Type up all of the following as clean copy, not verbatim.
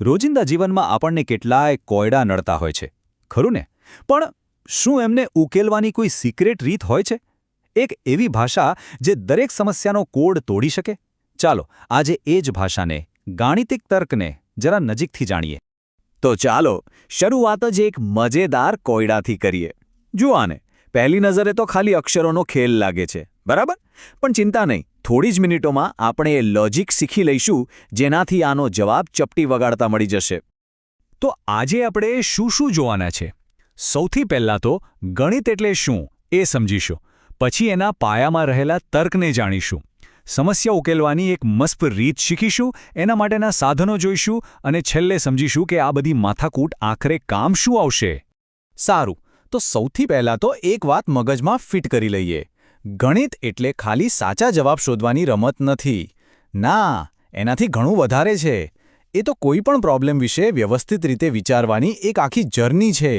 રોજિંદા જીવનમાં આપણને કેટલાય કોયડા નડતા હોય છે ખરું ને? પણ શું એમને ઉકેલવાની કોઈ સિક્રેટ રીત હોય છે? એક એવી ભાષા જે દરેક સમસ્યાનો કોડ તોડી શકે? ચાલો આજે એ જ ભાષાને, ગાણિતિક તર્કને જરા નજીકથી જાણીએ. તો ચાલો શરૂઆત જ એક મજેદાર કોયડાથી કરીએ. જુઓ આને, પહેલી નજરે તો ખાલી અક્ષરોનો ખેલ લાગે છે, બરાબર? પણ ચિંતા નહીં, થોડી જ મિનિટોમાં આપણે એ લોજિક શીખી લઈશું જેનાથી આનો જવાબ ચપટી વગાડતા મળી જશે. તો આજે આપણે શું જોવાના છે? સૌથી પહેલાં તો ગણિત એટલે શું એ સમજીશું, પછી એના પાયામાં રહેલા તર્કને જાણીશું, સમસ્યા ઉકેલવાની એક મસ્ત રીત શીખીશું, એના માટેના સાધનો જોઈશું અને છેલ્લે સમજીશું કે આ બધી માથાકૂટ આખરે કામ શું આવશે. સારું, તો સૌથી પહેલાં તો એક વાત મગજમાં ફિટ કરી લઈએ. ગણિત એટલે ખાલી સાચા જવાબ શોધવાની રમત નથી. ના, એનાથી ઘણું વધારે છે. એ તો કોઈ પણ પ્રોબ્લેમ વિશે વ્યવસ્થિત રીતે વિચારવાની એક આખી જર્ની છે.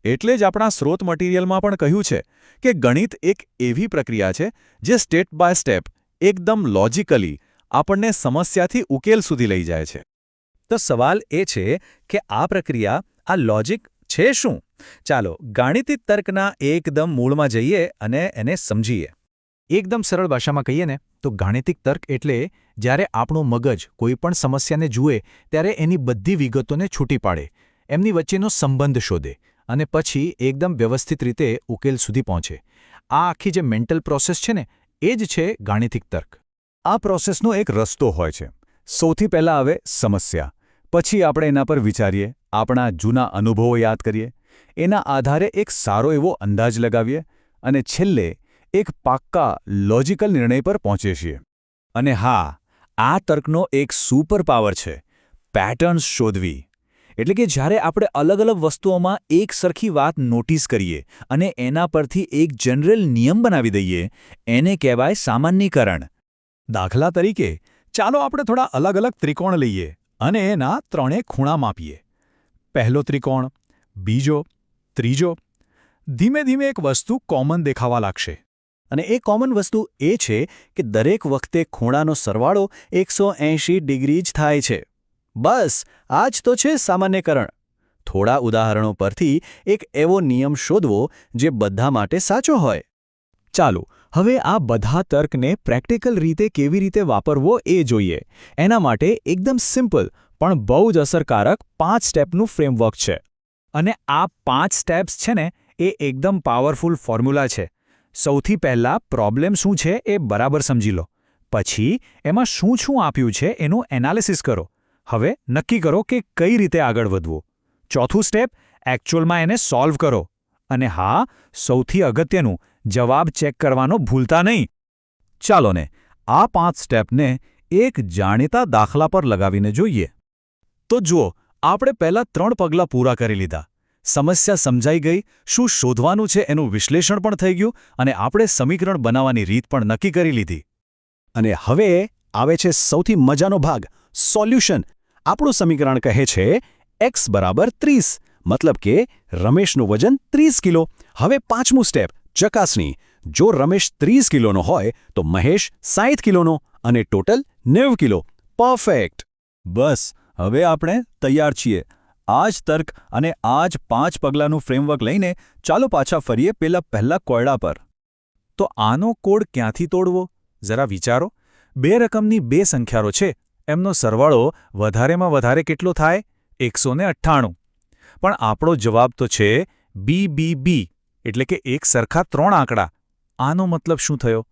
એટલે જ આપણા સ્રોત મટીરિયલમાં પણ કહ્યું છે કે ગણિત એક એવી પ્રક્રિયા છે જે સ્ટેપ બાય સ્ટેપ, એકદમ લોજિકલી આપણને સમસ્યાથી ઉકેલ સુધી લઈ જાય છે. તો સવાલ એ છે કે આ પ્રક્રિયા, આ લોજિક છે શું? ચાલો ગાણિતિક તર્કના એકદમ મૂળમાં જઈએ અને એને સમજીએ. એકદમ સરળ ભાષામાં કહીએ ને તો ગાણિતિક તર્ક એટલે જ્યારે આપણું મગજ કોઈપણ સમસ્યાને જુએ ત્યારે એની બધી વિગતોને છૂટી પાડે, એમની વચ્ચેનો સંબંધ શોધે અને પછી એકદમ વ્યવસ્થિત રીતે ઉકેલ સુધી પહોંચે. આ આખી જે મેન્ટલ પ્રોસેસ છે ને, એ જ છે ગાણિતિક તર્ક. આ પ્રોસેસનો એક રસ્તો હોય છે. સૌથી પહેલાં આવે સમસ્યા, પછી આપણે એના પર વિચારીએ, આપણા જૂના અનુભવો યાદ કરીએ, એના આધારે એક સારો એવો અંદાજ લગાવીએ અને છેલ્લે એક પાક્કા લોજિકલ નિર્ણય પર પહોંચીએ છીએ. અને હા, આ તર્કનો એક સુપર પાવર છે, પેટર્ન્સ શોધવી. એટલે કે જ્યારે આપણે અલગ અલગ વસ્તુઓમાં એક સરખી વાત નોટિસ કરીએ અને એના પરથી એક જનરલ નિયમ બનાવી દઈએ, એને કહેવાય સામાન્યીકરણ. દાખલા તરીકે, ચાલો આપણે થોડા અલગ અલગ ત્રિકોણ લઈએ અને એના ત્રણેય ખૂણા માપીએ. પહેલો ત્રિકોણ, બીજો, ત્રીજો. ધીમે ધીમે એક વસ્તુ કોમન દેખાવા લાગશે. અને એ કોમન વસ્તુ એ છે કે દરેક વખતે ખૂણાનો સરવાળો 180 ડિગ્રી જ થાય છે. બસ આ જ તો છે સામાન્યકરણ. થોડા ઉદાહરણો પરથી એક એવો નિયમ શોધવો જે બધા માટે સાચો હોય. ચાલો હવે આ બધા તર્કને પ્રેક્ટિકલ રીતે કેવી રીતે વાપરવો એ જોઈએ. એના માટે એકદમ સિમ્પલ પણ બહુ જ અસરકારક 5 સ્ટેપનું ફ્રેમવર્ક છે. અને આ 5 સ્ટેપ્સ છે ને, એ એકદમ પાવરફુલ ફોર્મ્યુલા છે. સૌથી પહેલાં પ્રોબ્લેમ શું છે એ બરાબર સમજી લો. પછી એમાં શું આપ્યું છે એનું એનાલિસિસ કરો. હવે નક્કી કરો કે કઈ રીતે આગળ વધવું. ચોથું સ્ટેપ, એકચ્યુઅલમાં એને સોલ્વ કરો. અને હા, સૌથી અગત્યનું, જવાબ ચેક કરવાનો ભૂલતા નહીં. ચાલો ને આ 5 સ્ટેપને એક જાણીતા દાખલા પર લગાવીને જોઈએ. તો જુઓ, આપણે પહેલાં 3 પગલાં પૂરા કરી લીધા. સમસ્યા સમજાઈ ગઈ, શું શોધવાનું છે એનું વિશ્લેષણ પણ થઈ ગયું અને આપણે સમીકરણ બનાવવાની રીત પણ નક્કી કરી લીધી. અને હવે આવે છે સૌથી મજાનો ભાગ, સોલ્યુશન. આપણું સમીકરણ કહે છે x = 30, મતલબ કે રમેશનું વજન 30 કિલો. હવે 5મું સ્ટેપ, ચકાસણી. જો રમેશ 30 કિલોનો હોય તો મહેશ 60 કિલોનો અને ટોટલ 90 કિલો. પરફેક્ટ. બસ હવે આપણે તૈયાર છીએ. આ જ તર્ક અને આ જ 5 પગલાંનું ફ્રેમવર્ક લઈને ચાલો પાછા ફરીએ પેલા પહેલા કોયડા પર. તો આનો કોડ ક્યાંથી તોડવો? જરા વિચારો. 2 રકમની 2 સંખ્યાઓ છે, એમનો સરવાળો વધારેમાં વધારે કેટલો થાય? 198. પણ આપણો જવાબ તો છે BBB, એટલે કે એક સરખા 3 આંકડા. આનો મતલબ શું થયો?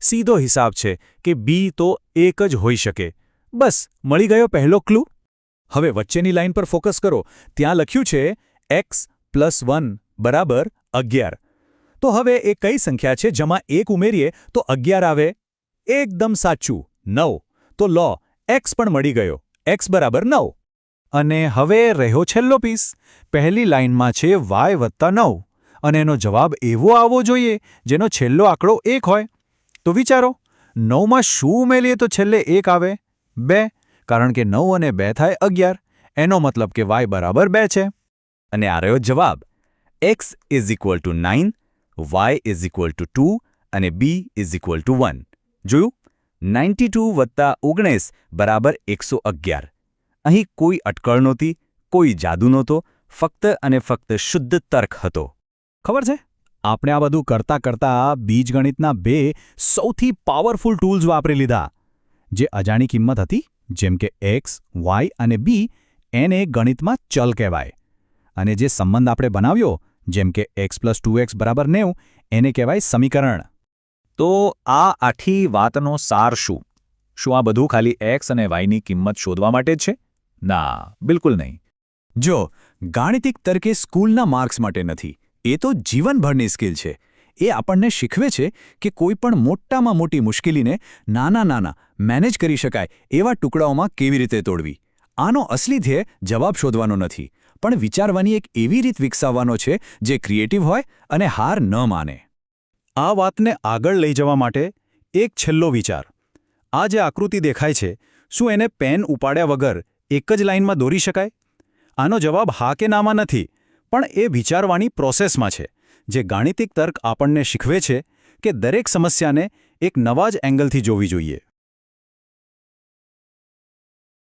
સીધો હિસાબ છે કે B તો એક જ હોઈ શકે. બસ મળી ગયો પહેલો ક્લુ. હવે વચ્ચેની લાઇન પર ફોકસ કરો. ત્યાં લખ્યું છે x + 1 = 11. તો હવે એ કઈ સંખ્યા છે જેમાં 1 ઉમેરીએ તો 11 આવે? એકદમ સાચું, 9. તો લો, x પણ મળી ગયો, x = 9. અને હવે રહ્યો છેલ્લો પીસ. પહેલી લાઇનમાં છે y + 9 અને એનો જવાબ એવો આવવો જોઈએ જેનો છેલ્લો આંકડો 1 હોય. તો વિચારો, 9માં શું ઉમેરીએ તો છેલ્લે 1 આવે? 2. કારણ કે 9 અને 2 થાય 11. એનો મતલબ કે y = 2 છે. અને આ રહ્યો જવાબ. x = 9, y = 2 અને b = 1. જોયું? 92 + 19 = 111. અહીં કોઈ અટકળ નહોતી, કોઈ જાદુ નહોતો, ફક્ત અને ફક્ત શુદ્ધ તર્ક હતો. ખબર છે, આપણે આ બધું કરતાં બીજગણિતના 2 સૌથી પાવરફુલ ટૂલ્સ વાપરી લીધા. જે અજાણી કિંમત હતી, જેમ કે x, y અને b, એને ગણિતમાં ચલ કહેવાય. અને જે સંબંધ આપણે બનાવ્યો, જેમ કે x + 2x = 90, એને કહેવાય સમીકરણ. તો આ આખી વાતનો સાર શું? શું આ બધું ખાલી x અને yની કિંમત શોધવા માટે જ છે? ના, બિલકુલ નહીં. જો ગાણિતિક તર્ક એ સ્કૂલના માર્ક્સ માટે નથી, એ તો જીવનભરની સ્કિલ છે. એ આપણને શીખવે છે કે કોઈ પણ મોટામાં મોટી મુશ્કેલીને નાના મેનેજ કરી શકાય એવા ટુકડાઓમાં કેવી રીતે તોડવી. આનો અસલી ધ્યેય જવાબ શોધવાનો નથી, પણ વિચારવાની એક એવી રીત વિકસાવવાનો છે જે ક્રિએટિવ હોય અને હાર ન માને. આ વાતને આગળ લઈ જવા માટે એક છેલ્લો વિચાર. આ જે આકૃતિ દેખાય છે, શું એને પેન ઉપાડ્યા વગર એક જ લાઇનમાં દોરી શકાય? આનો જવાબ હા કે નામાં નથી, પણ એ વિચારવાની પ્રોસેસમાં છે, જે ગાણિતિક તર્ક આપણને શીખવે છે કે દરેક સમસ્યાને એક નવા જ એંગલથી જોવી જોઈએ.